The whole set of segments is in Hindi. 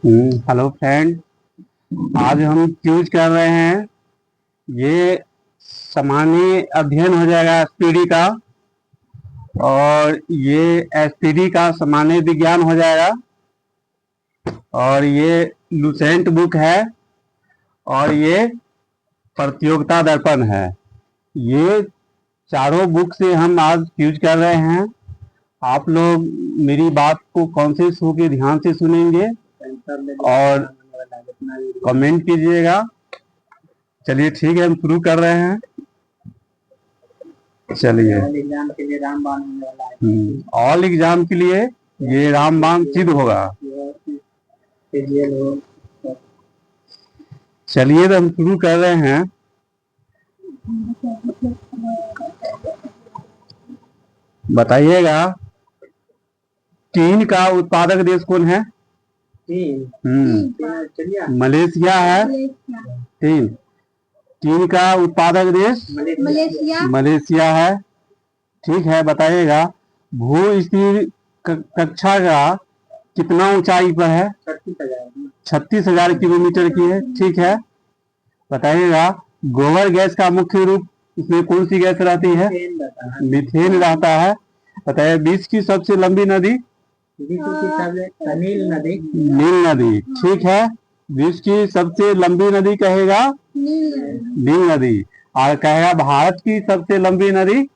Hello friend. आज हम क्यूज कर रहे हैं। ये सामान्य अध्ययन हो जाएगा एसपीडी का, और ये एसपीडी का सामान्य विज्ञान हो जाएगा, और ये लुसेंट बुक है, और ये प्रतियोगिता दर्पण है। ये चारों बुक से हम आज क्यूज कर रहे हैं। आप लोग मेरी बात को कॉन्शियस होकर ध्यान से सुनेंगे और कमेंट कीजिएगा। चलिए ठीक है, हम शुरू कर रहे हैं। चलिए, ऑल एग्जाम के लिए ये रामबाण सिद्ध होगा। चलिए, तो हम शुरू कर रहे हैं। बताइएगा, चीन का उत्पादक देश कौन है? मलेशिया है। चीन का उत्पादक देश मलेशिया है। ठीक है, बताइएगा, भू स्थिर कक्षा का कितना ऊंचाई पर है? 36,000 किलोमीटर की है। ठीक है, बताइएगा, गोबर गैस का मुख्य रूप इसमें कौन सी गैस रहती है? मीथेन रहता है। बताइए, विश्व की सबसे लंबी नदी? नील नदी। ठीक है, विश्व की सबसे लंबी नदी कहेगा नील नदी। और कहेगा भारत की सबसे लंबी नदी?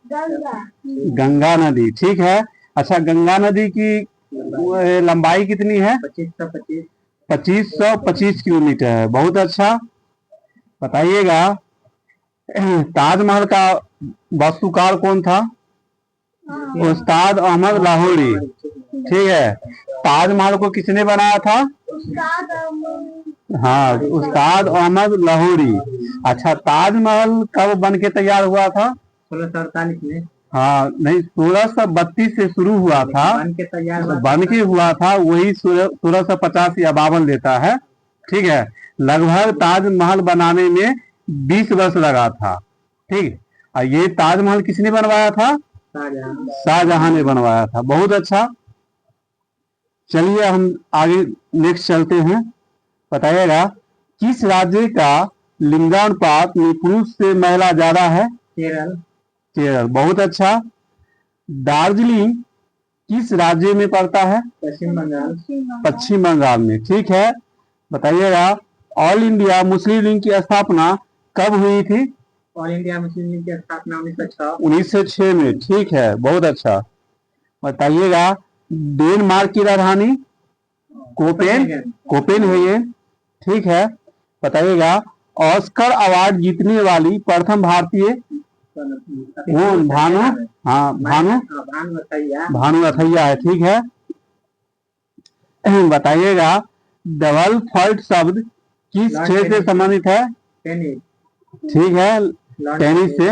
गंगा नदी। ठीक है। अच्छा, गंगा नदी की लंबाई कितनी है? 2525 किलोमीटर है। बहुत अच्छा। बताइएगा, ताजमहल का वास्तुकार कौन था? उस्ताद अहमद लाहौरी। ठीक है, ताजमहल को किसने बनाया था? हाँ, उस्ताद अहमद लाहौरी। अच्छा, ताजमहल कब बन के तैयार हुआ था? 1648 में। हाँ नहीं, 1632 से शुरू हुआ था, बन के हुआ था। वही 1650 या 52 देता है। ठीक है, लगभग ताजमहल बनाने में 20 वर्ष लगा था। ठीक, और ये ताजमहल किसने बनवाया था? शाहजहां ने बनवाया था। बहुत अच्छा। चलिए, हम आगे नेक्स्ट चलते हैं। बताइएगा, किस राज्य का लिंगानुपात में पुरुष से महिला ज्यादा है? केरल। बहुत अच्छा। दार्जिलिंग किस राज्य में पड़ता है? पश्चिम बंगाल में। ठीक है, बताइएगा, ऑल इंडिया मुस्लिम लीग की स्थापना कब हुई थी? ऑल इंडिया मुस्लिम लीग की स्थापना 1906 में। ठीक है, बहुत अच्छा। बताइएगा, डेनमार्क की राजधानी? कोपेनहेगन। ठीक है, बताइएगा, ऑस्कर अवार्ड जीतने वाली प्रथम भारतीय? भानु अथैया है। ठीक है, बताइएगा, डबल फॉल्ट शब्द किस खेल से संबंधित है? ठीक है, टेनिस से।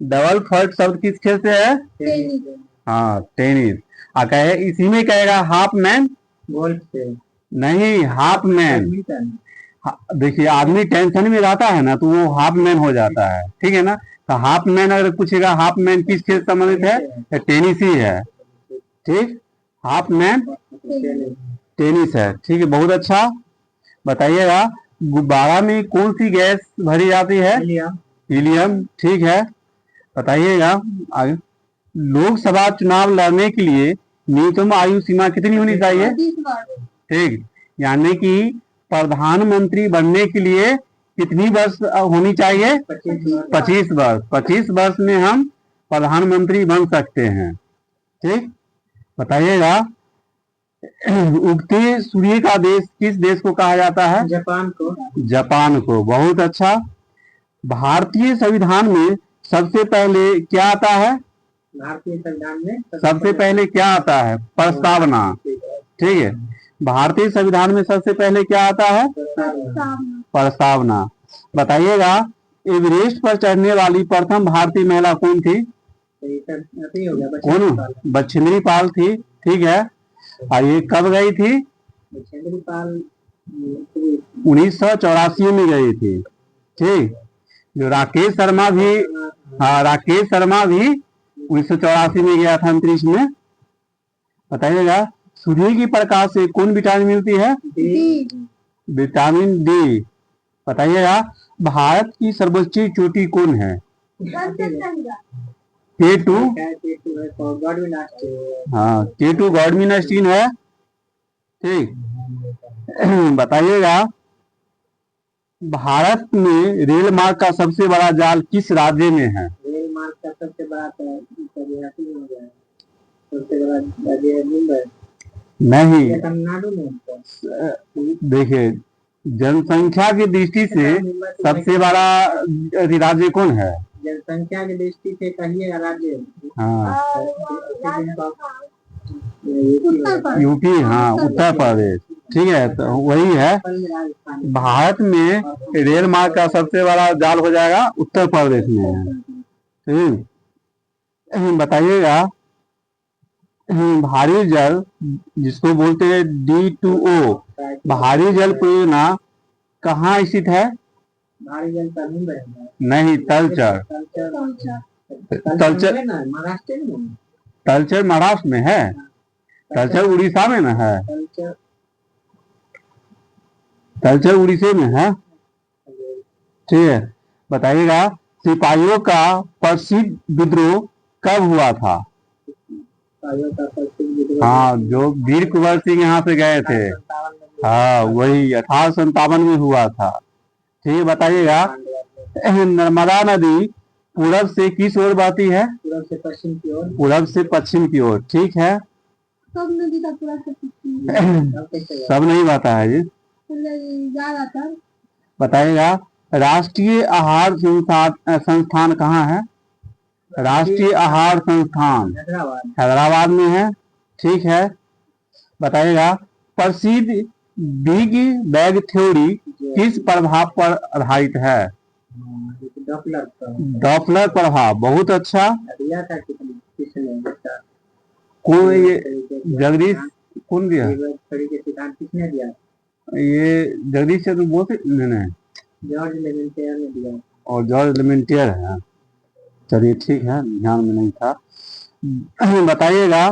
डबल फॉल्ट शब्द किस खेल से है? हाँ, टेनिस। कहे इसी में कहेगा हाफ मैन? गोल्फ से नहीं, हाफ मैन। देखिए, आदमी टेंशन में रहता है ना, तो वो हाफ मैन हो जाता है। ठीक है ना, तो हाफ मैन अगर पूछेगा हाफ मैन किस खेल से संबंधित है, तो टेनिस ही है। ठीक, हाफ मैन टेनिस है। ठीक है, बहुत अच्छा। बताइएगा, गुब्बारा में कौन सी गैस भरी जाती है? हीलियम। ठीक है, बताइएगा, आगे, लोकसभा चुनाव लड़ने के लिए न्यूनतम आयु सीमा कितनी होनी चाहिए? ठीक, यानी कि प्रधानमंत्री बनने के लिए कितनी वर्ष होनी चाहिए? 25 वर्ष। 25 वर्ष में हम प्रधानमंत्री बन सकते हैं। ठीक, बताइएगा, उगते सूर्य का देश किस देश को कहा जाता है? जापान को। बहुत अच्छा। भारतीय संविधान में सबसे पहले क्या आता है? भारतीय संविधान में सबसे पहले क्या आता है? प्रस्तावना। ठीक है, भारतीय संविधान में सबसे पहले क्या आता है? प्रस्तावना। बताइएगा, एवरेस्ट पर चढ़ने वाली प्रथम भारतीय महिला कौन थी? कौन? बछेंद्री पाल थी। ठीक है, और ये कब गई थी? 1984 में गई थी। ठीक, जो राकेश शर्मा भी, हाँ, राकेश शर्मा भी 1984 में गया था अंतरिक्ष में। बताइएगा, सूर्य की प्रकाश से कौन विटामिन मिलती है? डी। Vitamin D. बताइएगा, भारत की सर्वोच्च चोटी कौन है? K2। हाँ, K2 गॉडमिनास्टीन है। ठीक। बताइएगा, भारत में रेल मार्ग का सबसे बड़ा जाल किस राज्य में है? रेल मार्ग का सबसे बड़ा सबसे बड़ा राज्य है मुंबई। नहीं, तमिलनाडु में। देखिए, जनसंख्या की दृष्टि से सबसे बड़ा राज्य कौन है? जनसंख्या की दृष्टि से कहिए राज्य। हाँ, यूपी। हाँ, उत्तर प्रदेश। ठीक है, तो वही है। भारत में रेल मार्ग का सबसे बड़ा जाल हो जाएगा उत्तर प्रदेश में है। ठीक। बताइएगा, भारी जल जिसको बोलते हैं D2O, भारी जल परियोजना कहाँ स्थित है? भारी जल का मुंबई। नहीं, तलचर। तलचर महाराष्ट्र में। तलचर महाराष्ट्र में है। तलचर उड़ीसा में ना है। तलचर उड़ीसा में है। ठीक है। बताइएगा, सिपाहियों का प्रसिद्ध विद्रोह कब हुआ था? हाँ, जो वीर कुंवर सिंह यहाँ से गए थे। हाँ, वही 1857 में हुआ था। ठीक है। बताइएगा, नर्मदा नदी पूरब से किस ओर बहती है? पूरब से पश्चिम की ओर। पूरब से पश्चिम की ओर। ठीक है। सब नदी का पूरा सब नहीं बहता है जी। बताइएगा, राष्ट्रीय आहार संस्थान कहाँ है? राष्ट्रीय आहार संस्थान हैदराबाद में है। ठीक है। बताइएगा, प्रसिद्ध बिग बैंग थ्योरी किस प्रभाव पर आधारित है? डॉपलर प्रभाव। बहुत अच्छा। कौन ये जगदीश कौन दिया? किसने दिया? ये जगदीश चंद्र बोस ने। जॉर्ज लेमेंटियर ने दिया। और जॉर्ज लेमेंटियर है। चलिए, ठीक है, ध्यान में नहीं था। बताइएगा,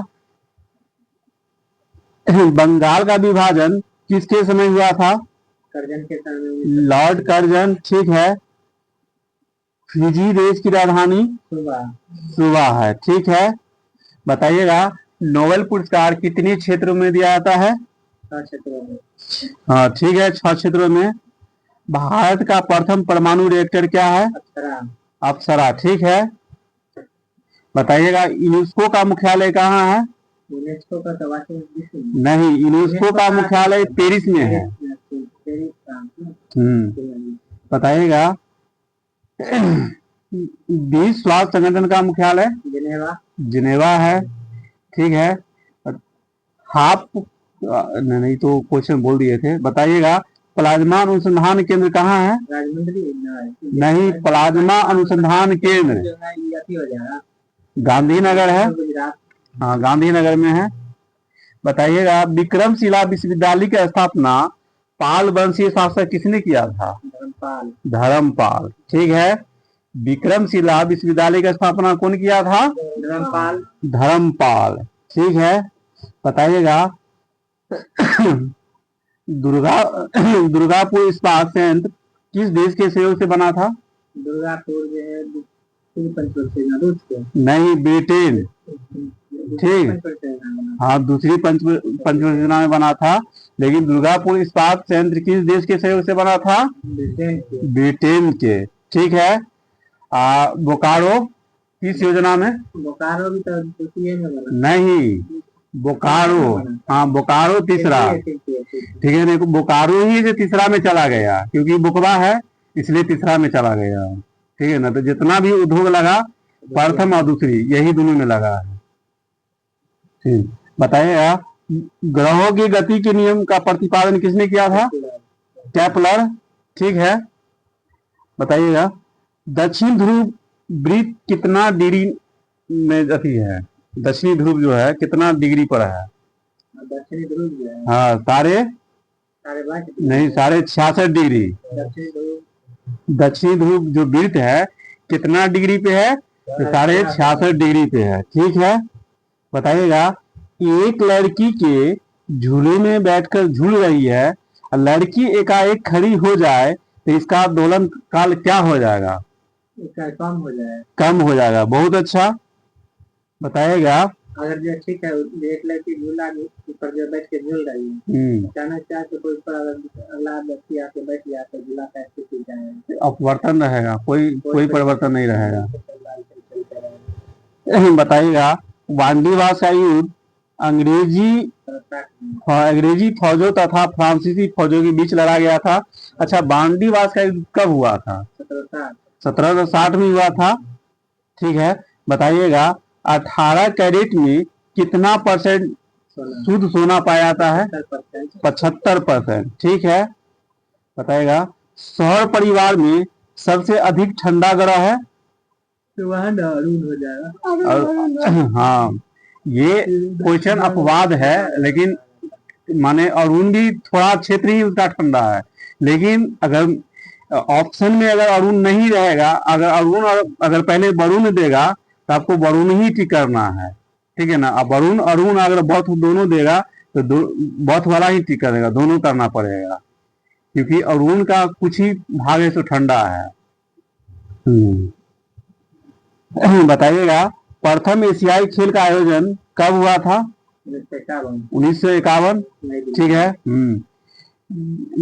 बंगाल का विभाजन किसके समय हुआ था? कर्जन के समय। Lord Curzon. ठीक है। फिजी देश की राजधानी सुबा है। ठीक है। बताइएगा, नोबेल पुरस्कार कितने क्षेत्रों में दिया जाता है? 6 क्षेत्रों में। हाँ, ठीक है, 6 क्षेत्रों में। भारत का प्रथम परमाणु रिएक्टर क्या है? अप्सरा। ठीक है। बताइएगा, यूनेस्को का मुख्यालय कहाँ है? यूनेस्को का नहीं, यूनेस्को का मुख्यालय पेरिस में है। बताइएगा, विश्व स्वास्थ्य संगठन का मुख्यालय जिनेवा है। ठीक है। नहीं तो क्वेश्चन बोल दिए थे। बताइएगा, प्लाज्मा अनुसंधान केंद्र कहाँ है? नहीं, प्लाज्मा अनुसंधान केंद्र गांधीनगर है। हाँ, गांधीनगर में है। बताइएगा, विक्रमशिला विश्वविद्यालय की स्थापना पाल वंशीय शासक किसने किया था? धर्मपाल। ठीक है। विक्रमशिला विश्वविद्यालय की स्थापना कौन किया था? धर्मपाल। ठीक है। बताइएगा, दुर्गापुर इस्पात संयंत्र किस देश के सहयोग से बना था? दुर्गापुर जो है नहीं, ब्रिटेन। ठीक। हाँ, दूसरी पंचवर्षना में बना था, लेकिन दुर्गापुर इस्पात संयंत्र किस देश के सहयोग से बना था? ब्रिटेन के। ठीक है। बोकारो किस योजना में? बोकारो भी तो नहीं, बोकारो। हाँ, बोकारो तीसरा। ठीक है। नहीं, बोकारो ही जो तीसरा में चला गया, क्योंकि बुकवा है इसलिए तीसरा में चला गया। ठीक है ना। तो जितना भी उद्योग लगा, प्रथम और दूसरी यही दोनों में लगा है। ठीक। बताइएगा, ग्रहों की गति के नियम का प्रतिपादन किसने किया था? केपलर। ठीक है। बताइएगा, दक्षिण ध्रुव वृत्त कितना डिग्री में गति है? दक्षिणी ध्रुव जो है कितना डिग्री पर है? दक्षिणी ध्रुव जो है हाँ, नहीं, 66.5 डिग्री। दक्षिणी ध्रुव जो वृत्त है कितना डिग्री पे है? 66.5 डिग्री पे है। ठीक है। बताइएगा, एक लड़की के झूले में बैठकर झूल रही है और लड़की एकाएक खड़ी हो जाए तो इसका दोलन काल क्या हो जाएगा? इसका कम हो जाए। कम हो जाएगा। बहुत अच्छा, बताइएगा। अगर जो ठीक है, एक लड़की झूला पर जो बैठ के झूल रही है, अचानक से आके कोई पर अगला व्यक्ति आके बैठ गया तो झूला कैसे टूट जाएगा? अपवर्तन रहेगा, कोई परिवर्तन नहीं रहेगा। रहेगा। बताइएगा। वांडीवास का युद्ध अंग्रेजी फौजों तथा फ्रांसीसी फौजों के बीच लड़ा गया था। अच्छा, वांडीवास का युद्ध कब हुआ था? 1760 में हुआ था। ठीक है, बताइएगा। 18 कैरेट में कितना परसेंट शुद्ध सोना पाया जाता है? 75%। ठीक है, बताइएगा। सौर परिवार में सबसे अधिक ठंडा ग्रह है? तो वह अरुण हो जाएगा। और हाँ, ये क्वेश्चन अपवाद है, लेकिन माने अरुण भी थोड़ा क्षेत्र ही उसका ठंडा है, लेकिन अगर ऑप्शन में अगर अरुण नहीं रहेगा, अगर पहले वरुण देगा तो आपको वरुण ही टिक करना है। ठीक है ना। अब वरुण अरुण अगर बौथ दोनों देगा तो बौथ वाला ही टिक करेगा, दोनों करना पड़ेगा, क्योंकि अरुण का कुछ ही भाग है तो ठंडा है। बताइएगा। प्रथम एशियाई खेल का आयोजन कब हुआ था? 1951। ठीक है।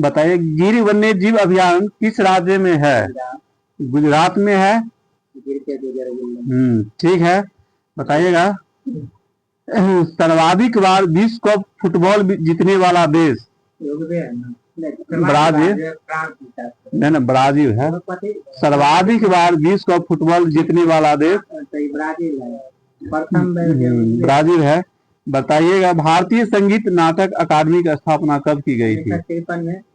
बताइए। गिर वन्य जीव अभियान किस राज्य में है? गुजरात में है। ठीक है, बताइएगा। सर्वाधिक बार विश्व कप फुटबॉल जीतने वाला देश? ब्राजील। नहीं ना, ब्राजील है। सर्वाधिक बार विश्व कप फुटबॉल जीतने वाला देश ब्राजील है। बताइएगा। भारतीय संगीत नाटक अकादमी की स्थापना कब की गई थी?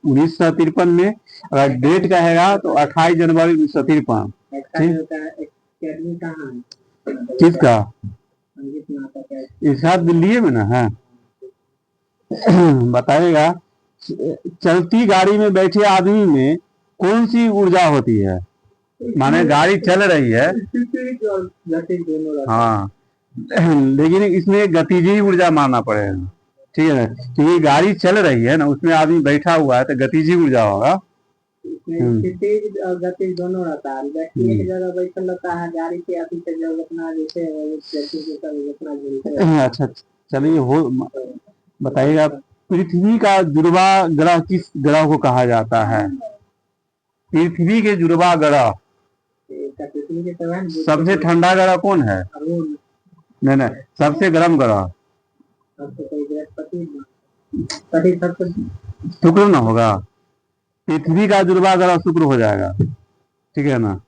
1953 में। अगर डेट कहेगा तो 28 जनवरी 1953। किसका? इसका दिल्ली में ना है। बताइएगा। चलती गाड़ी में बैठे आदमी में कौन सी ऊर्जा होती है? माने गाड़ी चल रही है, हाँ, लेकिन इसमें गतिजी ऊर्जा मानना पड़ेगा। ठीक है ना, क्योंकि गाड़ी चल रही है ना, उसमें आदमी बैठा हुआ है तो गतिजी ऊर्जा होगा। और गति दोनों रहता है। व्यक्ति एक जगह बैठल रहता है, गाड़ी के अभी से जब अपना जैसे अच्छा, चलिए हो बताइएगा। पृथ्वी का जुड़वा ग्रह किस ग्रह को कहा जाता है? पृथ्वी के जुड़वा ग्रह। सबसे ठंडा ग्रह कौन है? नहीं, सबसे गर्म ग्रह शुक्र ना होगा। पृथ्वी का जुड़वा ग्रह शुक्र हो जाएगा। ठीक है ना।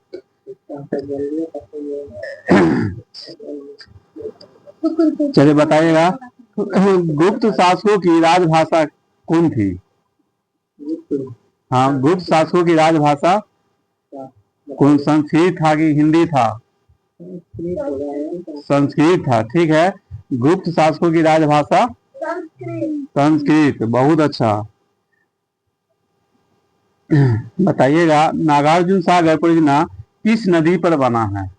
चलिए, बताइएगा। गुप्त शासकों की राजभाषा कौन थी? हाँ, गुप्त शासकों की राजभाषा कौन? संस्कृत था कि हिंदी था? संस्कृत था। ठीक है। गुप्त शासकों की राजभाषा संस्कृत। बहुत अच्छा। बताइएगा। नागार्जुन सागर परियोजना किस नदी पर बना है?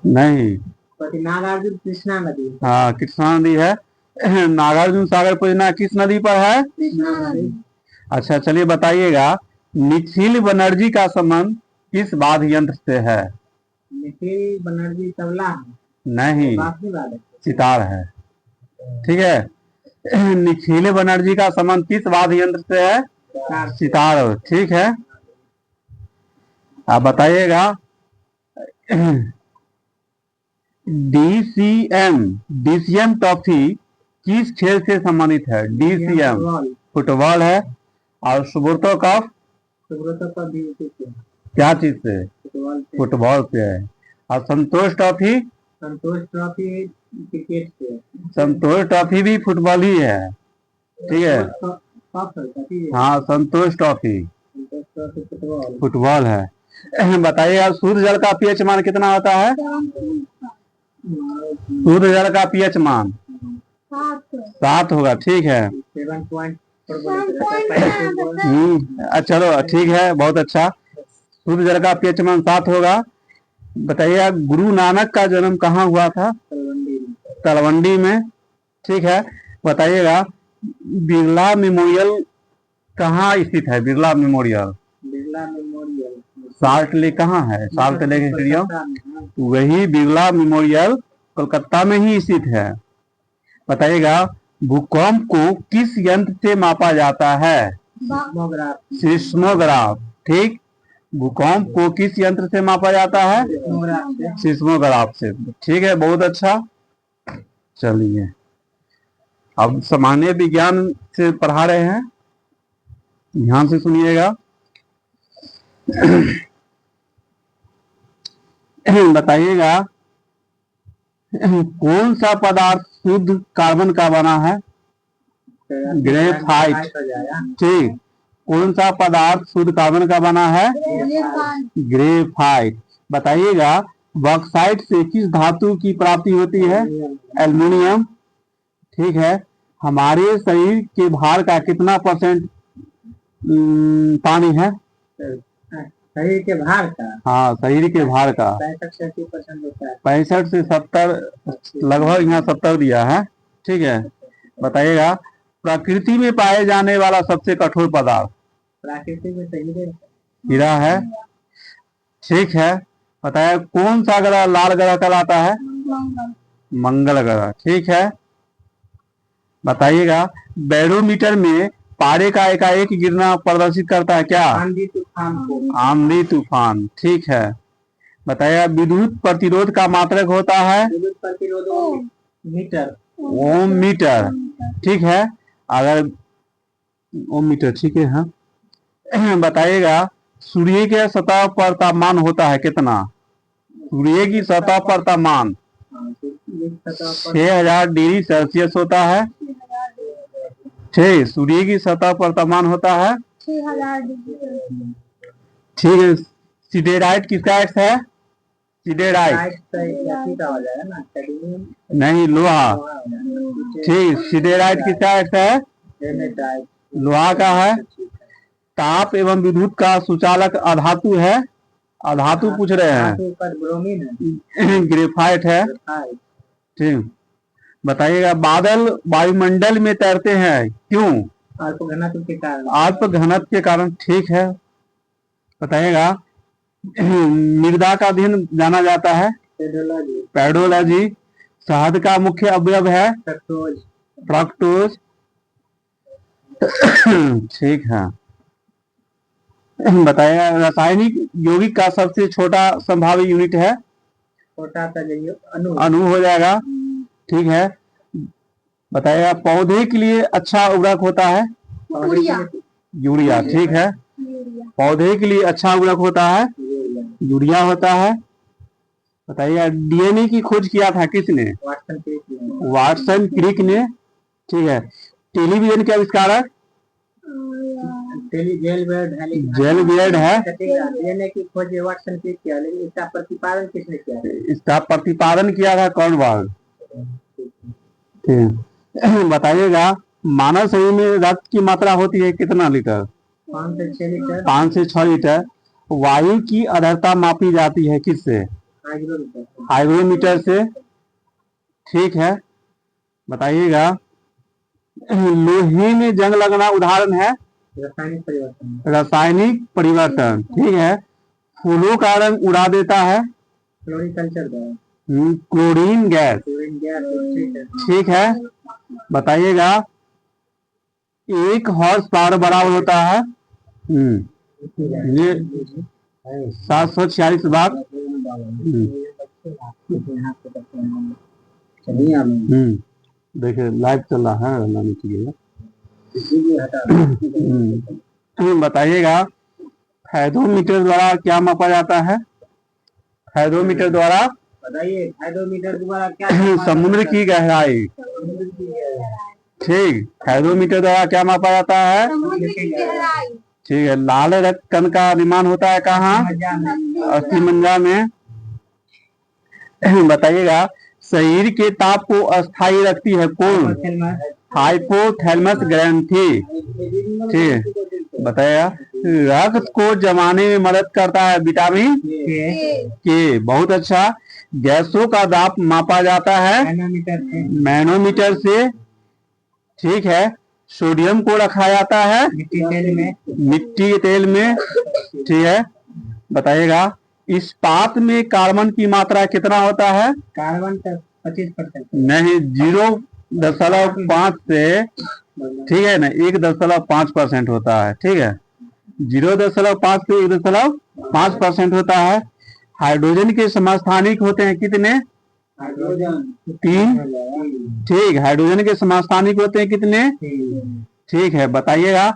नहीं, नागार्जुन कृष्णा नदी। हाँ, कृष्णा नदी है। नागार्जुन सागर परियोजना किस नदी पर है? अच्छा, चलिए बताइएगा। निखिल बनर्जी का संबंध किस वाद्य यंत्र से है? निखिल बनर्जी तबला नहीं, सितार है। ठीक है। निखिल बनर्जी का संबंध किस वाद्य यंत्र से है? सितार। ठीक है। आप बताइएगा। डीसीएम ट्रॉफी किस खेल से संबंधित है? डीसीएम फुटबॉल है। और सुब्रतो कप क्या चीज से? फुटबॉल से है। और संतोष ट्रॉफी क्रिकेट से। संतोष ट्रॉफी भी फुटबॉल ही है। ठीक है। हाँ, संतोष ट्रॉफी फुटबॉल है। बताइए। शुद्ध जल का पीएच मान कितना होता है? शुद्ध जल का पीएच मान 7 होगा। ठीक है। चलो, ठीक है, बहुत अच्छा। शुद्ध जल का पीएच मान 7 होगा। बताइए। गुरु नानक का जन्म कहाँ हुआ था? तलवंडी में। ठीक है। बताइएगा बिरला मेमोरियल कहाँ स्थित है? Birla memorial Birla memorial salt lake कहाँ है? साल्ट लेक स्टेडियम, कोलकाता में, हाँ। वही बिरला मेमोरियल कोलकाता में ही स्थित है। बताइएगा भूकंप को किस यंत्र से मापा जाता है? Seismograph seismograph. ठीक, भूकंप को किस यंत्र से मापा जाता है? सिस्मोग्राफ से। सिस्मोग्राफ से। ठीक है, बहुत अच्छा। चलिए अब सामान्य विज्ञान से पढ़ा रहे हैं, ध्यान से सुनिएगा। बताइएगा कौन सा पदार्थ शुद्ध कार्बन का बना है? ग्रेफाइट। हो जाएगा। ठीक, कौन सा पदार्थ शुद्ध कार्बन का बना है? ग्रेफाइट। बताइएगा बॉक्साइट से किस धातु की प्राप्ति होती है? एल्युमिनियम। ठीक है, हमारे शरीर के भार का कितना परसेंट पानी है? शरीर के भार का हाँ, शरीर के भार का 65 से 80% होता है। 65 से 70, लगभग यहाँ 70 दिया है। ठीक है, बताइएगा प्रकृति में पाए जाने वाला सबसे कठोर पदार्थ? प्रकृति में सही हीरा है। ठीक है, बताइए कौन सा ग्रह लाल ग्रह कहलाता है? मंगल ग्रह। ठीक है, बताइएगा बैरोमीटर में पारे का एकाएक गिरना प्रदर्शित करता है क्या? आंधी तूफान को। आंधी तूफान। ठीक है, बताइएगा विद्युत प्रतिरोध का मात्रक होता है? विद्युत प्रतिरोध मीटर। ओम मीटर। ठीक है, अगर ओम मीटर। ठीक है, हाँ। बताइएगा सूर्य के सतह पर तापमान होता है कितना? सूर्य की सतह पर तापमान 6000 डिग्री सेल्सियस होता है। ठीक, सूर्य की सतह पर तापमान होता है 6000 डिग्री। ठीक है, सिडेराइट किसका एक्स है? सिडेराइट नहीं, लोहा। ठीक, सिडेराइट किसका एक्स है? लोहा का है। ताप एवं विद्युत का सुचालक अधातु है? अधातु पूछ रहे हैं। ग्रेफाइट है। ठीक, बताइएगा बादल वायुमंडल में तैरते हैं क्यों? अल्प घनत्व के कारण। अल्प घनत्व के कारण। ठीक है, बताइएगा मृदा का अध्ययन जाना जाता है? पेडोलॉजी। शहद का मुख्य अवयव है? फ्रक्टोज। ठीक है, बताइएगा रासायनिक यौगिक का सबसे छोटा संभाव्य यूनिट है? छोटा सा अणु हो जाएगा। ठीक है, बताइएगा पौधे के लिए अच्छा उर्वरक होता है? यूरिया। ठीक है, पौधे के लिए अच्छा उर्वरक होता है? यूरिया होता है। बताइए डीएनए की खोज किया था किसने? वाटसन क्रिक ने। ठीक है, टेलीविजन के आविष्कारक? जेल बेड है। डीएनए की खोज वाटसन क्रिक किया, लेकिन इसका प्रतिपादन किसने किया? इसका प्रतिपादन किया था कॉर्नवाल। ठीक, बताइएगा मानव शरीर में रक्त की मात्रा होती है कितना लीटर? 5 से 6 लीटर। 5 से 6 लीटर। वायु की आर्द्रता मापी जाती है किससे? हाइग्रोमीटर से। ठीक है, बताइएगा लोहे में जंग लगना उदाहरण है? रासायनिक परिवर्तन। रासायनिक परिवर्तन। ठीक है, फूलों का रंग उड़ा देता है? Floriculture gas. Chlorine gas. ठीक है, बताइएगा 1 हॉर्स पावर बराबर होता है? ये 746 वाट। देखिए लाइव चल रहा है ना, नीचे। बताइएगा थर्मोमीटर द्वारा क्या मापा जाता है? थर्मोमीटर द्वारा बताइए, थर्मोमीटर द्वारा क्या? समुद्र की गहराई। ठीक, थर्मोमीटर द्वारा क्या मापा जाता है? ठीक है, लाल रक्त कण का निर्माण होता है कहाँ? अस्थिमज्जा में। बताइएगा शरीर के ताप को अस्थायी रखती है कौन? हाइपोथैलेमस ग्रंथि। ठीक, बताइएगा रक्त को जमाने में मदद करता है विटामिन के। बहुत अच्छा। गैसों का दाब मापा जाता है? मैनोमीटर से। ठीक है। सोडियम को रखा जाता है मिट्टी तेल में, मिट्टी के तेल में, ठीक है। बताइएगा इस्पात में कार्बन की मात्रा कितना होता है? कार्बन का 25%। नहीं, 0.5 से, ठीक है ना, 1.5% होता है, ठीक है। 0.5 से 1.5% होता है। हाइड्रोजन के समस्थानिक होते हैं कितने? हाइड्रोजन 3। ठीक, हाइड्रोजन के समस्थानिक होते हैं कितने? ठीक है। बताइएगा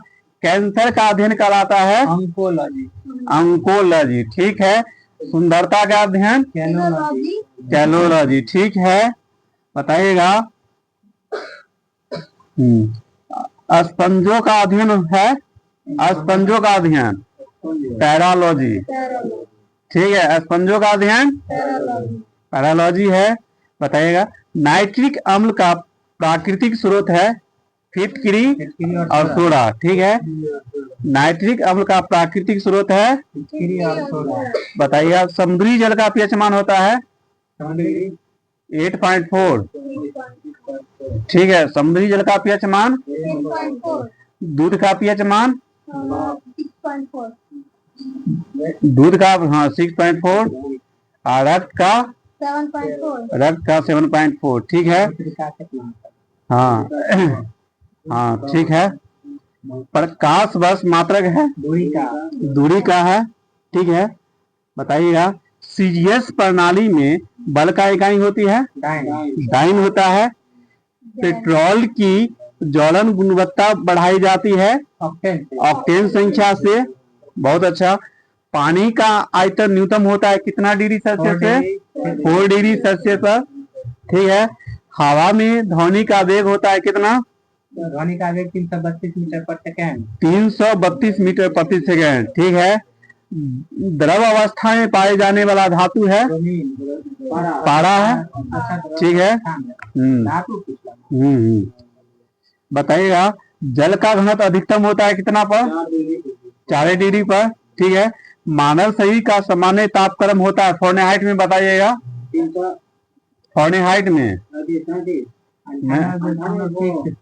कैंसर का अध्ययन कहलाता है ऑन्कोलॉजी, ऑन्कोलॉजी, ठीक है। सुंदरता का अध्ययन कैनोलॉजी, कैलोलॉजी, ठीक है। बताइएगा स्पंजों का अध्ययन है, स्पंजों का अध्ययन पैरालॉजी, ठीक है। स्पंजों का अध्ययन पैरालॉजी है। बताइएगा नाइट्रिक अम्ल का प्राकृतिक स्रोत है फिटकरी और सोडा, ठीक है। नाइट्रिक अम्ल का प्राकृतिक स्रोत है। फिटकरी और सोडा। बताइएगा समुद्री जल का पीएच मान होता है समुद्री 8.4, ठीक है। समुद्री जल का पीएच मान। 6.4, दूध का पीएच मान, 6.4, दूध का, हाँ, 6.4। और रक्त का 7.4, ठीक है। हाँ हाँ, ठीक है। प्रकाश वर्ष मात्रक है, दूरी का है, ठीक है। बताइएगा सीजीएस प्रणाली में बल का इकाई होती है डाइन होता है। पेट्रोल की ज्वलन गुणवत्ता बढ़ाई जाती है ऑक्टेन संख्या से। बहुत अच्छा। पानी का आयतन न्यूनतम होता है कितना डिग्री सेल्सियस से? 4 डिग्री सेल्सियस पर, ठीक है। हवा में ध्वनि का वेग होता है कितना? ध्वनि का वेग 332 मीटर पर सेकेंड। 332 मीटर प्रति सेकेंड, ठीक है। द्रव अवस्था में पाए जाने वाला धातु है पारा है, ठीक है। बताइएगा जल का घनत्व अधिकतम होता है कितना पर? 4 डिग्री पर, ठीक है। मानव शरीर का सामान्य तापक्रम होता है फ़ारेनहाइट में, बताइएगा फ़ारेनहाइट में।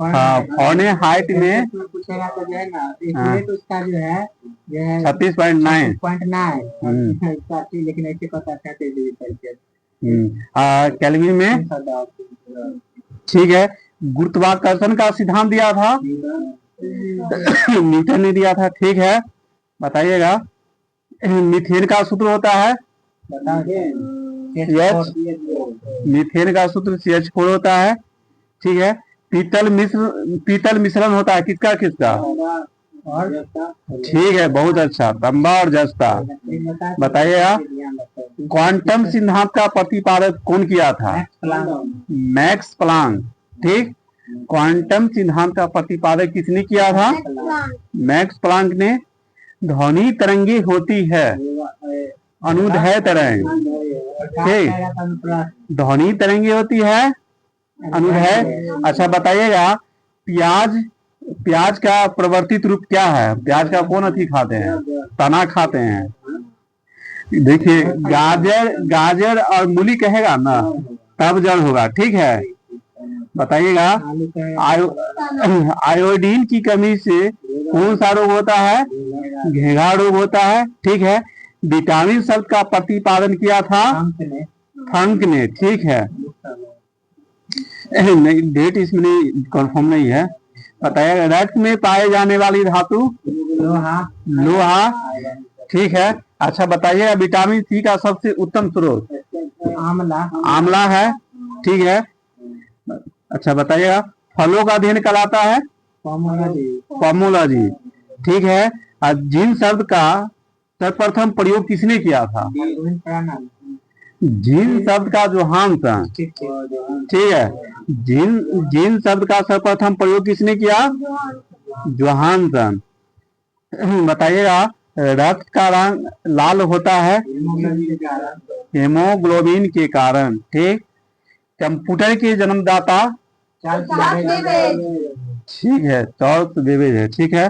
हाँ, फ़ारेनहाइट में पूछेगा तो जो है ना, इसमें तो उसका जो है 36.9, लेकिन ऐसे पता 37 डिग्री सेल्सियस केल्विन में, ठीक है। गुरुत्वाकर्षण का सिद्धांत दिया था न्यूटन ने दिया था, ठीक है। बताइएगा मीथेन का सूत्र होता है मीथेन का सूत्र CH4 होता है, ठीक है। पीतल मिश्रण होता है किसका किसका? ठीक है, बहुत अच्छा, तांबा और जस्ता। बताइएगा क्वांटम सिद्धांत का प्रतिपादक कौन किया था? मैक्स प्लांक, ठीक। क्वांटम सिद्धांत का प्रतिपादक किसने किया था? मैक्स प्लांक ने। ध्वनि तरंगे होती है अनुदैर्ध्य तरंग, ठीक। ध्वनि तरंगे होती है अनुदैर्ध्य। अच्छा, बताइएगा प्याज का प्रवर्तित रूप क्या है? प्याज का कौन अथी खाते हैं? तना खाते हैं। देखिए गाजर और मूली कहेगा ना तब जड़ होगा, ठीक है। बताइएगा आयोडीन की कमी से कौन सा रोग होता है? घेंघा रोग होता है, ठीक है। विटामिन शब्द का प्रतिपादन किया था फंक ने, ठीक है। नहीं, डेट इसमें कंफर्म नहीं है। बताइएगा रक्त में पाए जाने वाली धातु लोहा, ठीक है। अच्छा, बताइएगा विटामिन सी का सबसे उत्तम स्रोत आंवला है, ठीक है। अच्छा, बताइएगा फलों का अध्ययन कहलाता है पोमोलॉजी, ठीक है। जिन शब्द का सर्वप्रथम प्रयोग किसने किया था? जिन शब्द का जोहानसन, ठीक है। जिन शब्द का सर्वप्रथम प्रयोग किसने किया? जोहानसन। बताइएगा रक्त का रंग लाल होता है हेमोग्लोबिन के कारण, ठीक। कंप्यूटर के जन्मदाता, ठीक है, चार्ल्स बेबेज है, ठीक है।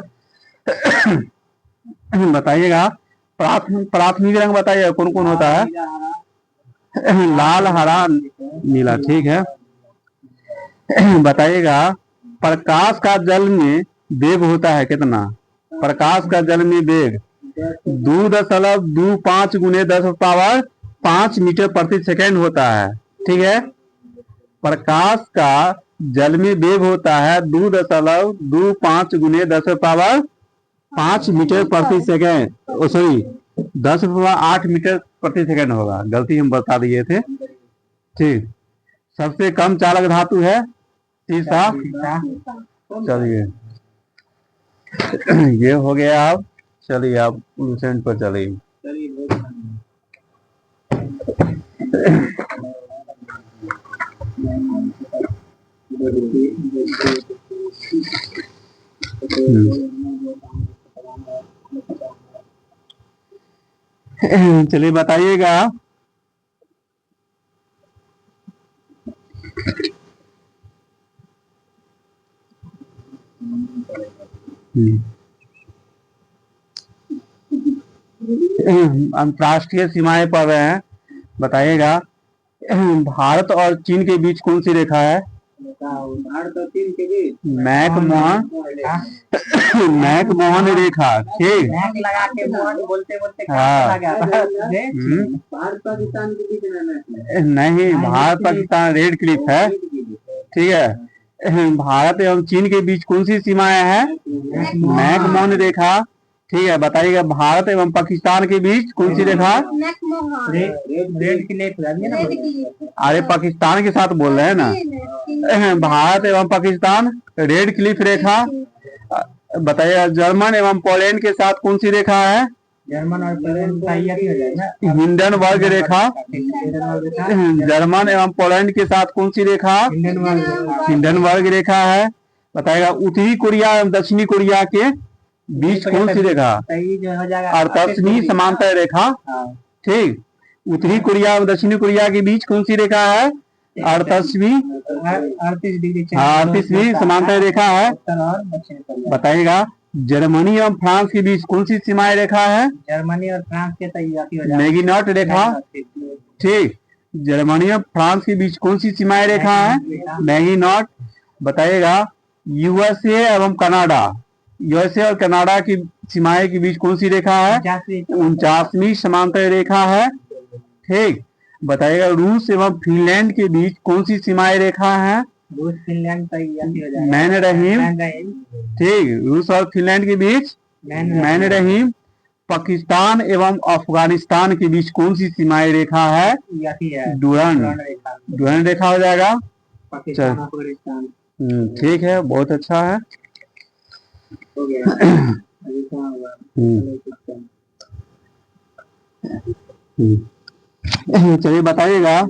बताइएगा प्राथमिक रंग बताइए कौन कौन होता है? लाल, हरा, नीला, ठीक है। बताइएगा प्रकाश का जल में वेग होता है कितना? प्रकाश का जल में वेग 2.25 गुने 10⁻5 मीटर प्रति सेकेंड होता है। ठीक है, प्रकाश का जल में वेग होता है 2.25 गुने 10⁻5 मीटर प्रति सेकेंड, सॉरी 10⁸ मीटर प्रति सेकेंड होगा, गलती हम बता दिए थे। ठीक, सबसे कम चालक धातु है सीसा। चलिए ये हो गया। आप चलिए आप लूसेंट पर चलिए। चलिए बताइएगा। अंतर्राष्ट्रीय सीमाएं पढ़ रहे हैं, बताइएगा। भारत और चीन के बीच कौन सी रेखा है? भारत और चीन के बीच मैकमोहन रेखा। ठीक, लगा के बोलते बोलते हाँ। भारत पाकिस्तान के बीच में नहीं, भारत पाकिस्तान रेड क्लिफ है। ठीक है, भारत एवं चीन के बीच कौन सी सीमाएं हैं? मैकमोहन रेखा। ठीक है, बताइएगा भारत एवं पाकिस्तान के बीच कौन सी रेखा? Red Cliff. अरे पाकिस्तान के साथ बोल रहे हैं ना। भारत एवं पाकिस्तान रेड क्लिफ रेखा। बताइएगा जर्मन एवं पोलैंड के साथ कौन सी रेखा है? जर्मन और पोलैंड का हिंडनबर्ग रेखा। जर्मन एवं पोलैंड के साथ कौन सी रेखा? हिंडनबर्ग रेखा है। बताइएगा उत्तरी कोरिया एवं दक्षिणी कोरिया के बीच कौन सी रेखा? 38वीं समांतर रेखा। ठीक, उत्तरी कोरिया और दक्षिणी कोरिया के बीच कौन सी रेखा है? 38वीं समांतर रेखा है। बताइएगा जर्मनी और फ्रांस के बीच कौन सी सीमाएं रेखा है? जर्मनी और फ्रांस के मैगिनॉट रेखा। ठीक, जर्मनी और फ्रांस के बीच कौन सी सीमाएं रेखा है? मैगिनॉट। बताइएगा यूएसए एवं कनाडा, यूएसए और कनाडा की सीमाएं के बीच कौन सी रेखा है? 49वीं समांतर रेखा है। ठीक, बताइएगा रूस एवं फिनलैंड के बीच कौन सी सीमाएं रेखा है? रूस फिनलैंड मैन रहीम। ठीक, रूस और फिनलैंड के बीच मैन रहीम। पाकिस्तान एवं अफगानिस्तान के बीच कौन सी सीमाएं रेखा है? डुरंड रेखा हो जाएगा। ठीक है, बहुत अच्छा है। चलिए बताइएगा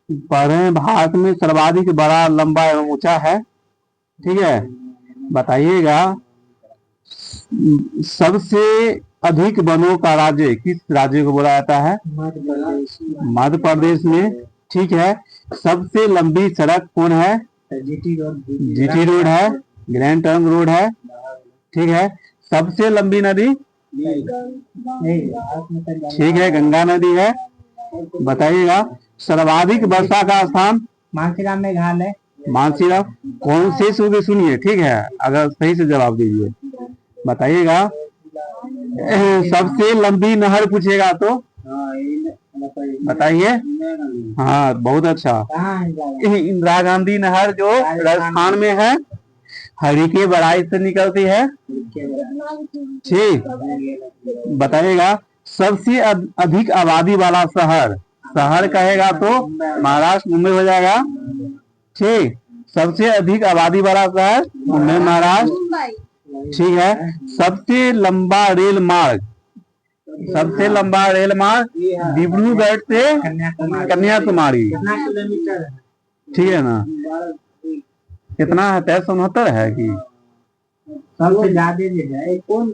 भारत में सर्वाधिक बड़ा, लंबा एवं ऊंचा है। ठीक है, बताइएगा सबसे अधिक वनों का राज्य किस राज्य को बोला जाता है? मध्य प्रदेश में। ठीक है, सबसे लंबी सड़क कौन है? जीटी रोड है, ग्रैंड ट्रंक रोड है। ठीक है, सबसे लंबी नदी? ठीक है, गंगा नदी है। बताइएगा सर्वाधिक वर्षा का स्थान? मानसीराम में घाल है। मानसीराम। कौन से सूबे? सुनिए, ठीक है, अगर सही से जवाब दीजिए। बताइएगा सबसे लंबी नहर पूछेगा तो बताइए। हाँ, बहुत अच्छा। इंदिरा गांधी नहर जो राजस्थान में है, हरिके बड़ाई से निकलती है। ठीक, बताइएगा सबसे अधिक आबादी वाला शहर? शहर कहेगा तो महाराष्ट्र, मुंबई हो जाएगा। ठीक, सबसे अधिक आबादी वाला शहर मुंबई, महाराष्ट्र। ठीक है, सबसे लंबा रेल मार्ग? सबसे लंबा रेल मार्ग डिब्रूगढ़ से कन्याकुमारी। ठीक है ना, कितना है? 369 है कि सबसे ज्यादा कौन?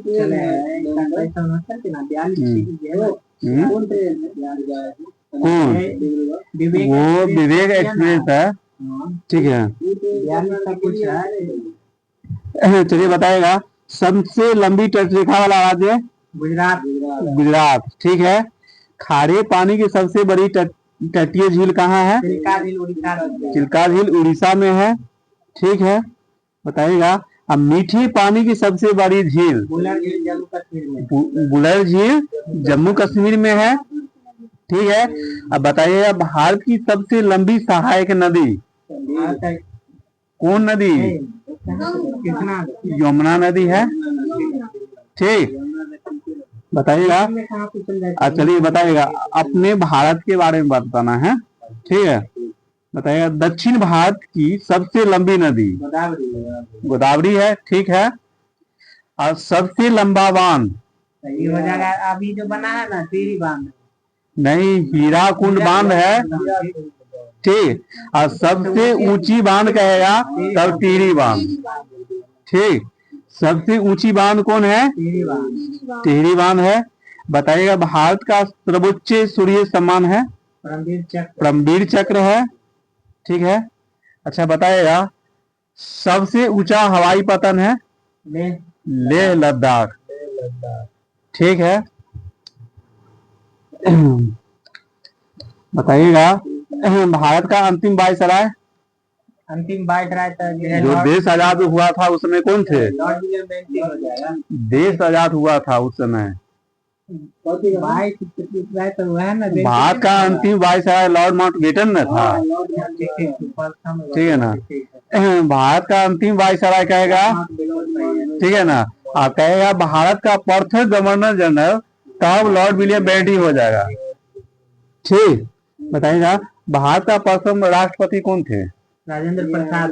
वो विवेक एक्सप्रेस है। ठीक है, चलिए बताएगा सबसे लंबी तटरेखा वाला राज्य? गुजरात। गुजरात। ठीक है, खारे पानी की सबसे बड़ी तटीय झील कहाँ है? चिल्का झील उड़ीसा राज्य है। चिल्का झील उड़ीसा में है। ठीक है, बताइएगा। अब मीठे पानी की सबसे बड़ी झील? बुलर झील जम्मू कश्मीर में। बुलर झील जम्मू कश्मीर में है। ठीक है, अब बताइएगा भारत की सबसे लंबी सहायक नदी कौन नदी? कितना यमुना नदी है। ठीक, बताइएगा। कहाँ पे चल जाए? चलिए बताइएगा, अपने भारत के बारे में बताना है। ठीक है, बताइएगा दक्षिण भारत की सबसे लंबी नदी? गोदावरी। गोदावरी है। ठीक है, और सबसे लंबा बांध? ये हो जाएगा अभी जो बना है ना टिहरी बांध। नहीं, हीराकुंड बांध है। ठीक, और सबसे ऊंची बांध कहेगा तब टिहरी बांध। ठीक, सबसे ऊंची बांध कौन है? टिहरी बांध। टिहरी बांध है। बताइएगा भारत का सर्वोच्च सूर्य सम्मान है? परमवीर चक्र। परमवीर चक्र है। ठीक है, अच्छा बताइएगा सबसे ऊंचा हवाई पतन है? लेह लद्दाख। ठीक है, बताइएगा भारत का अंतिम वायसराय? अंतिम वायसराय जो देश आजाद हुआ था उस समय कौन थे? लॉर्ड विलियम बेंटिंग हो जाएगा। देश आजाद हुआ था उस समय तो वह है ना भारत का अंतिम वायसराय लॉर्ड माउंटबेटन न था। ठीक है ना, भारत का अंतिम वायसराय कहेगा। ठीक है ना, आप कहेगा भारत का प्रथम गवर्नर जनरल तब लॉर्ड विलियम बेंटिंग हो जाएगा। ठीक, बताइएगा भारत का प्रथम राष्ट्रपति कौन थे? राजेंद्र प्रसाद।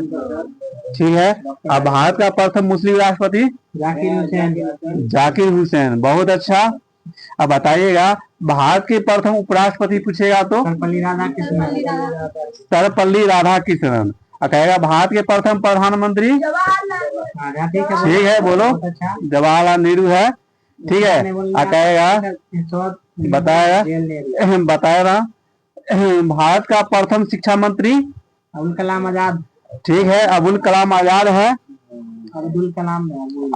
ठीक है, अब भारत का प्रथम मुस्लिम राष्ट्रपति? जाकिर हुसैन। जाकिर हुसैन, बहुत अच्छा। अब बताइएगा भारत के प्रथम उपराष्ट्रपति पूछेगा तो? सर्वपल्ली राधाकृष्णन। सर्वपल्ली राधाकृष्णन। और कहेगा भारत के प्रथम प्रधानमंत्री? ठीक है, बोलो। जवाहरलाल नेहरू है। ठीक है, कहेगा बताएगा भारत का प्रथम शिक्षा मंत्री? अबुल कलाम आजाद। ठीक है, अबुल कलाम आजाद है।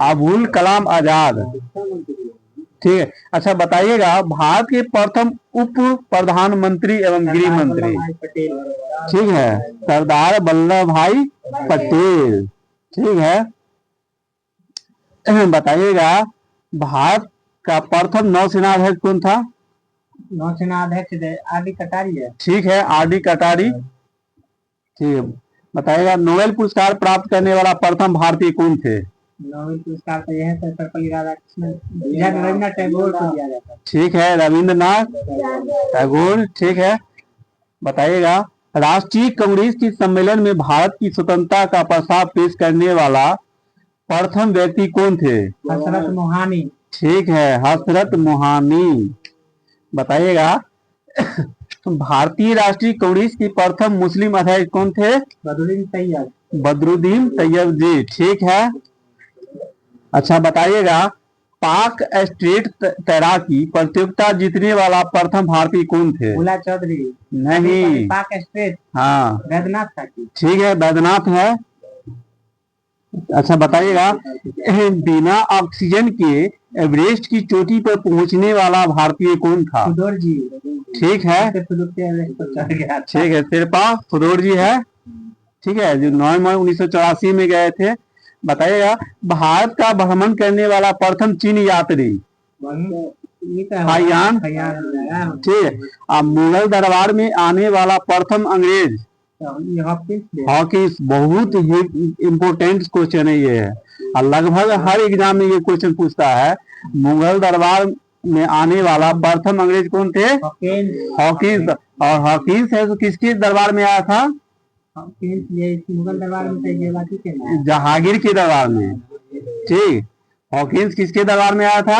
अबुल कलाम आजाद। ठीक है, अच्छा बताइएगा भारत के प्रथम उप प्रधानमंत्री एवं गृह मंत्री? ठीक है, सरदार वल्लभ भाई पटेल। ठीक है, बताइएगा भारत का प्रथम नौसेना अध्यक्ष कौन था? नौसेना अध्यक्ष आर.डी. कटारी है। ठीक है, आर.डी. कटारी। ठीक है, बताइएगा नोबेल पुरस्कार प्राप्त करने वाला प्रथम भारतीय कौन थे? नोबेल पुरस्कार तो यह है सर्वपल्ली राधाकृष्णन। रविन्द्रनाथ टैगोर को दिया जाता है। ठीक है, रविंद्रनाथ टैगोर। ठीक है, बताइएगा राष्ट्रीय कांग्रेस के सम्मेलन में भारत की स्वतंत्रता का प्रस्ताव पेश करने वाला प्रथम व्यक्ति कौन थे? हसरत मोहानी। ठीक है, हसरत मोहानी। बताइएगा भारतीय राष्ट्रीय कांग्रेस के प्रथम मुस्लिम अध्यक्ष कौन थे? बदरुद्दीन तैयब। बदरुद्दीन तैयब जी। ठीक है, अच्छा बताइएगा पाक स्ट्रीट तैराकी प्रतियोगिता जीतने वाला प्रथम भारतीय कौन थे? भोला चौधरी। नहीं, पाक स्ट्रीट। हाँ, वैद्यनाथ ठाकुर। ठीक है, वैद्यनाथ है। अच्छा बताइएगा बिना ऑक्सीजन के एवरेस्ट की चोटी पर पहुंचने वाला भारतीय कौन था? फुदौर जी। ठीक है, ठीक है, शेरपा फुदौर जी है। ठीक है, जो 9 मई 1984 में गए थे। बताइएगा भारत का भ्रमण करने वाला प्रथम चीनी यात्री? हाइयान। ठीक है, अब मुगल दरबार में आने वाला प्रथम अंग्रेज? हॉकिंस। बहुत ही इम्पोर्टेंट क्वेश्चन है ये है, और लगभग हर एग्जाम में ये क्वेश्चन पूछता है। मुगल दरबार में आने वाला प्रथम अंग्रेज कौन थे? हॉकिंस। और हॉकिंस है तो किसके दरबार में आया था? मुगल दरबार में जहांगीर के दरबार में। ठीक, हॉकिंस किसके दरबार में आया था?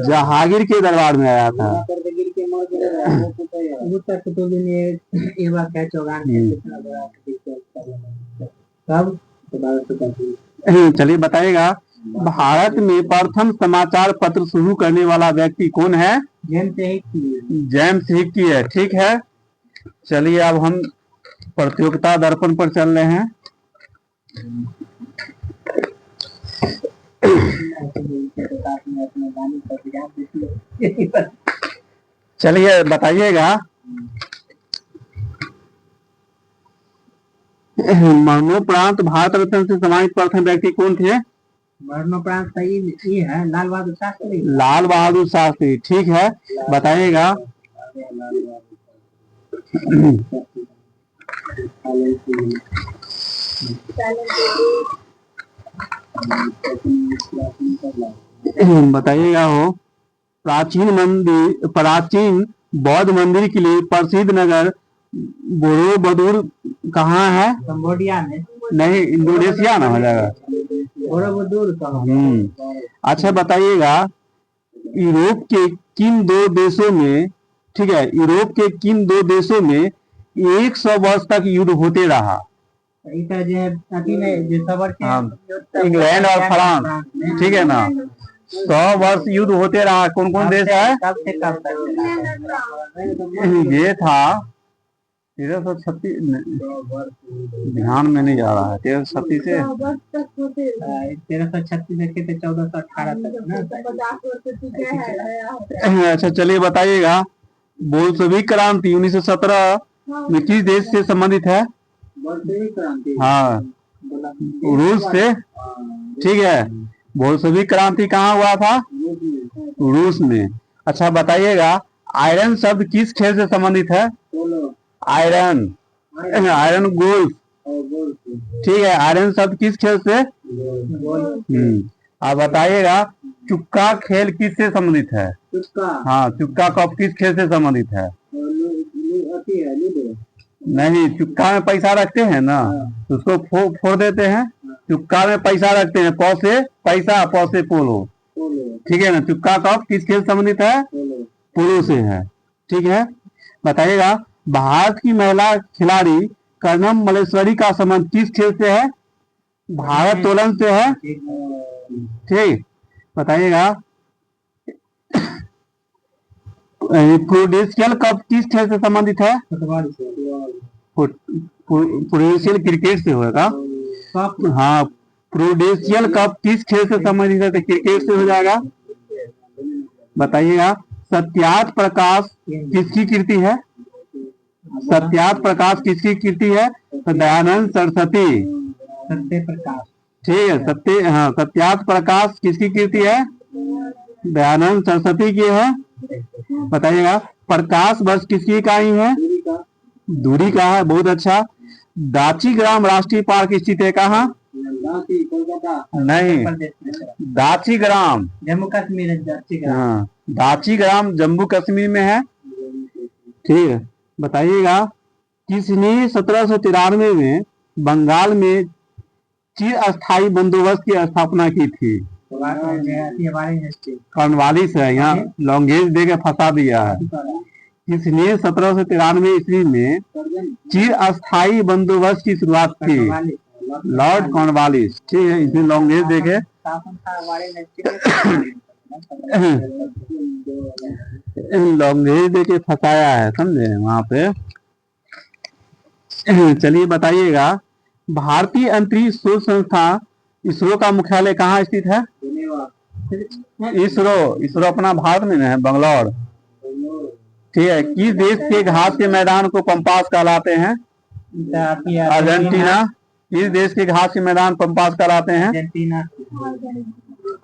जहांगीर के दरबार में आया था। चलिए बताइएगा भारत में प्रथम समाचार पत्र शुरू करने वाला व्यक्ति कौन है? जेम्स हिक्की है। ठीक है, चलिए अब हम प्रतियोगिता दर्पण पर चल रहे हैं। चलिए बताइएगा मरणोपरांत भारत रत्न से सम्मानित प्रथम व्यक्ति कौन थे? मरणोपरांत सही है लाल बहादुर शास्त्री। लाल बहादुर शास्त्री, ठीक है, बताइएगा। बताइएगा हो, प्राचीन बौद्ध मंदिर के लिए प्रसिद्ध नगर बोरोबुदुर कहाँ है? कंबोडिया में। नहीं, इंडोनेशिया ना हो जाएगा। बोरोबुदुर अच्छा बताइएगा, यूरोप के किन दो देशों में, ठीक है, यूरोप के किन दो देशों में 100 वर्ष तक युद्ध होते रहा? इंग्लैंड और फ्रांस, ठीक है ना। 100 वर्ष युद्ध होते रहा, कौन कौन देश है? ये था 1336, ध्यान में नहीं जा रहा है। 1336 से 1336 से 1418 तक। अच्छा चलिए बताइएगा, बोल्शेविक क्रांति 1917 में किस देश से संबंधित है? हाँ, रूस से, ठीक है। बोल्शेविक क्रांति कहाँ हुआ था? रूस में। अच्छा बताइएगा, आयरन शब्द किस खेल से संबंधित है? आयरन गोल्फ, ठीक है। आयरन शब्द किस खेल से? आप बताइएगा, चुक्का खेल किस से संबंधित है? हाँ, चुक्का कप किस खेल से संबंधित है? नहीं, चुक्का में पैसा रखते हैं ना, उसको फोड़ देते हैं। चुक्का में पैसा रखते हैं, पौ से पैसा, पौ से पोलो, ठीक है ना। चुक्का कप किस खेल से संबंधित है? पोलो से है, ठीक है। बताइएगा, भारत की महिला खिलाड़ी कर्णम मल्लेश्वरी का संबंध किस खेल से है? भारोत्तोलन से है, ठीक। बताइएगा, प्रूडेंशियल कप किस खेल से संबंधित है? प्रूडेंशियल क्रिकेट से होगा। हाँ, प्रूडेंशियल कप किस खेल से संबंधित है? तो क्रिकेट से हो जाएगा। बताइएगा, सत्यार्थ प्रकाश किसकी कृति है? सत्यार्थ प्रकाश किसकी कृति है? तो दयानंद सरस्वती, सत्य प्रकाश, ठीक है। हाँ, सत्यार्थ प्रकाश किसकी कृति है? दयानंद सरस्वती की है। बताइएगा, प्रकाश वर्ष किसकी इकाई है? दूरी का है, बहुत अच्छा। दाचीग्राम राष्ट्रीय पार्क स्थित है कहाँ? नहीं, दाचीग्राम जम्मू कश्मीर। हाँ, दाचीग्राम जम्मू कश्मीर में है, ठीक है। बताइएगा, किसने 1793 में बंगाल में चिर अस्थायी बंदोबस्त की स्थापना की थी? कॉर्नवालिस है, यहाँ लॉन्गेज दे के फंसा दिया है। किसने 1793 ईस्वी में चिर अस्थायी बंदोबस्त की शुरुआत की? लॉर्ड कॉर्नवालिस, ठीक है। इसमें लॉन्गेज दे के लॉन्गेज दे के फंसाया है, समझे वहां पे। चलिए बताइएगा, भारतीय अंतरिक्ष शोध संस्था इसरो का मुख्यालय कहाँ स्थित है? इसरो अपना भारत में है, बंगलौर, ठीक है। किस देश के घास के मैदान को पंपास कहलाते हैं? अर्जेंटीना। किस देश के घास के मैदान पंपास कहलाते हैं?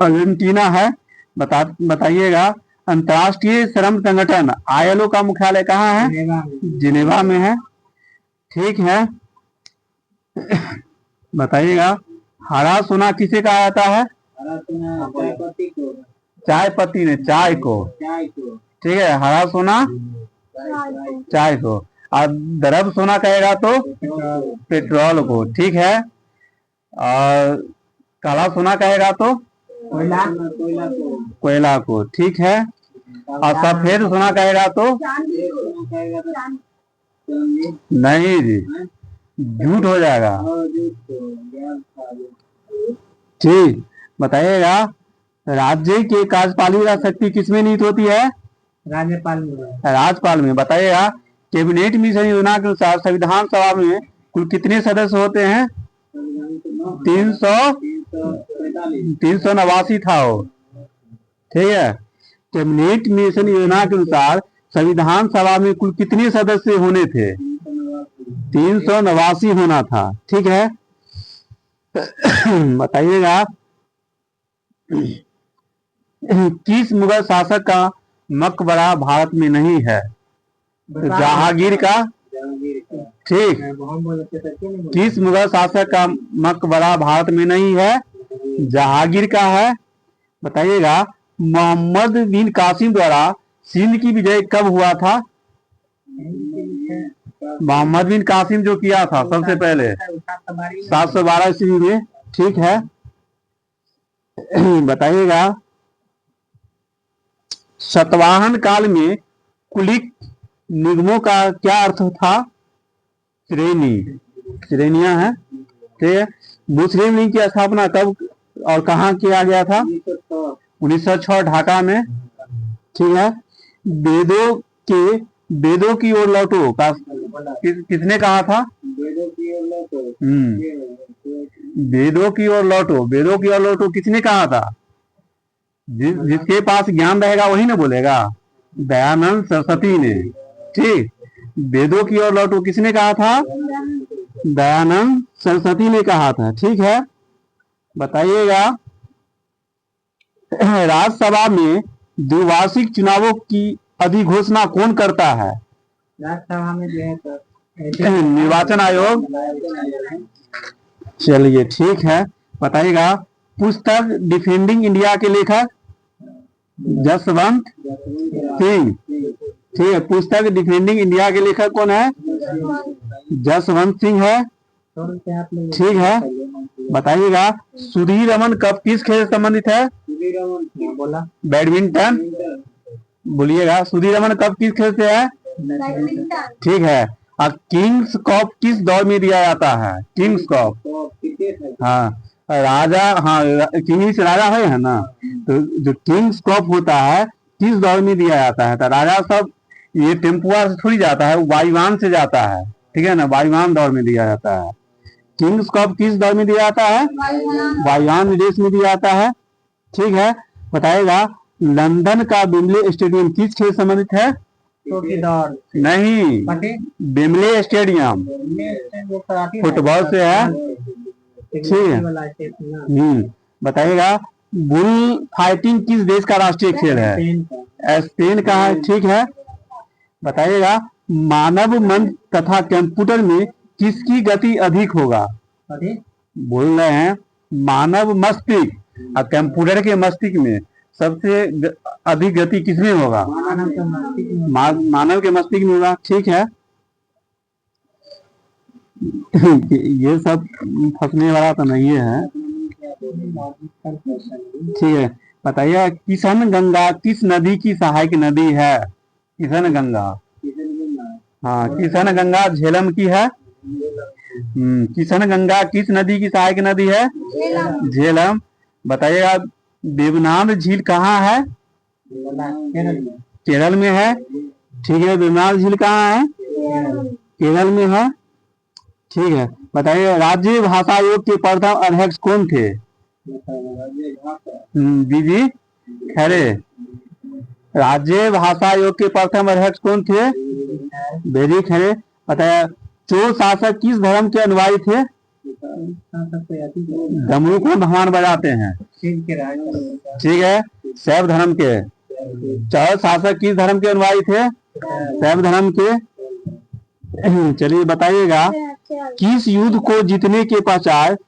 अर्जेंटीना है। बताइएगा, अंतर्राष्ट्रीय श्रम संगठन ILO का मुख्यालय कहाँ है? जिनेवा में है, ठीक है। बताइएगा, हरा सोना किसे कहा जाता है? चाय पत्ती ने, चाय को, ठीक है। हरा सोना चाय को, और द्रव सोना कहेगा तो पेट्रोल को, ठीक है। और काला सोना कहेगा तो कोयला को, ठीक है। और सफेद सोना कहेगा तो नहीं जी, झूठ हो जाएगा, ठीक। बताइएगा, राज्य के कार्यपालिका शक्ति किसमें निहित होती है? राज्यपाल में। बताइएगा, कैबिनेट मिशन योजना के अनुसार संविधान सभा में कुल कितने सदस्य होते हैं? 389 था वो, ठीक है। कैबिनेट मिशन योजना के अनुसार संविधान सभा में कुल कितने सदस्य होने थे? 389 होना था। ठीक है, बताइएगा किस मुगल शासक का मकबरा भारत में नहीं है? तो जहांगीर का। ठीक, किस मुगल शासक का मकबरा भारत में नहीं है? जहांगीर का है। बताइएगा मोहम्मद बिन कासिम द्वारा सिंध की विजय कब हुआ था? मोहम्मद बिन कासिम जो किया था सबसे पहले 712 ईस्वी में। ठीक है, बताइएगा सातवाहन काल में कुलिक निगमों का क्या अर्थ था? श्रेणी, श्रेणियां हैं। ठीक है, मुस्लिम लीग की स्थापना कब और कहाँ किया गया था? 1906 ढाका में। ठीक है, वेदों की ओर लौटो का किसने कहा था? वेदों की ओर लौटो, वेदों की ओर लौटो किसने कहा था? जिसके पास ज्ञान रहेगा वही ना बोलेगा, दयानंद सरस्वती ने। ठीक, वेदों की ओर लौटो किसने कहा था? दयानंद सरस्वती ने कहा था। ठीक है, बताइएगा राज्यसभा में द्विवार्षिक चुनावों की अधिघोषणा कौन करता है? राज्यसभा में जो है निर्वाचन आयोग। चलिए ठीक है, बताइएगा पुस्तक डिफेंडिंग इंडिया के लेखक? जसवंत सिंह। ठीक है, पुस्तक डिफेंडिंग इंडिया के लेखक कौन है? जसवंत सिंह है। ठीक है, बताइएगा सुधीर रमन कप किस खेल से संबंधित है? बैडमिंटन। बोलिएगा सुधीर रमन कप किस खेल से है? ठीक है, और किंग्स कप किस दौर में दिया जाता है? किंग्स कप, हाँ राजा, हाँ किंग्स राजा है ना, तो जो किंग्स कप होता है किस दौर में दिया जाता है? तो राजा सब ये टेम्पुआ से थोड़ी जाता है, वायुयान से जाता है। ठीक है ना, वायुयान दौर में दिया जाता है। किंग्स कप किस दौर में दिया जाता है? वायुयान देश में दिया जाता है। ठीक है, बताइएगा लंदन का वेम्बले स्टेडियम किस खेल संबंधित है? नहीं, वेम्बले स्टेडियम फुटबॉल से है। ठीक है, बताइएगा बुल फाइटिंग किस देश का राष्ट्रीय खेल है? स्पेन का है। ठीक है, बताइएगा मानव मन तथा कंप्यूटर में किसकी गति अधिक होगा? बोल रहे हैं मानव मस्तिष्क और कंप्यूटर के मस्तिष्क में सबसे अधिक गति किसमें होगा? मानव के मस्तिष्क में होगा। ठीक है, ये सब फंसने वाला तो नहीं है। ठीक है, बताइए किशन गंगा किस नदी की सहायक नदी है? किशन गंगा, हाँ किशन गंगा झेलम की है। किशन गंगा किस नदी की सहायक नदी है? झेलम। बताइएगा देवनाथ झील कहाँ है? केरल में है। ठीक है, देवनाथ झील कहाँ है? केरल में है। ठीक है, बताइए राज्य भाषा आयोग के प्रथम अध्यक्ष कौन थे? बीजी खरे। राज्य भाषा आयोग के प्रथम अध्यक्ष कौन थे? बीजी खरे। बताया चोर शासक किस धर्म के अनुयायी थे? डमरू को भगवान बजाते हैं। ठीक है, शैव धर्म के। चोर शासक किस धर्म के अनुयायी थे? शैव धर्म के। चलिए बताइएगा किस युद्ध को जीतने के पश्चात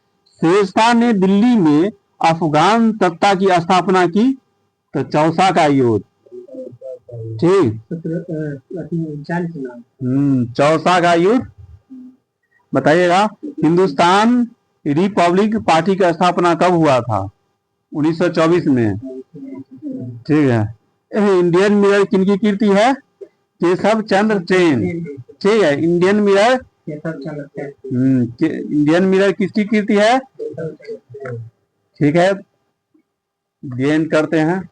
शेरशाह ने दिल्ली में अफगान सत्ता की स्थापना की? तो चौसा का युद्ध। ठीक, चौसा का युद्ध। बताइएगा हिंदुस्तान रिपब्लिक पार्टी का स्थापना कब हुआ था? 1924 में। ठीक है, इंडियन मिरर किनकी कीर्ति है? केशव चंद्र सेन। ठीक है, इंडियन मिरर, इंडियन मिरर किसकी कीर्ति है? ठीक है, गेन करते हैं।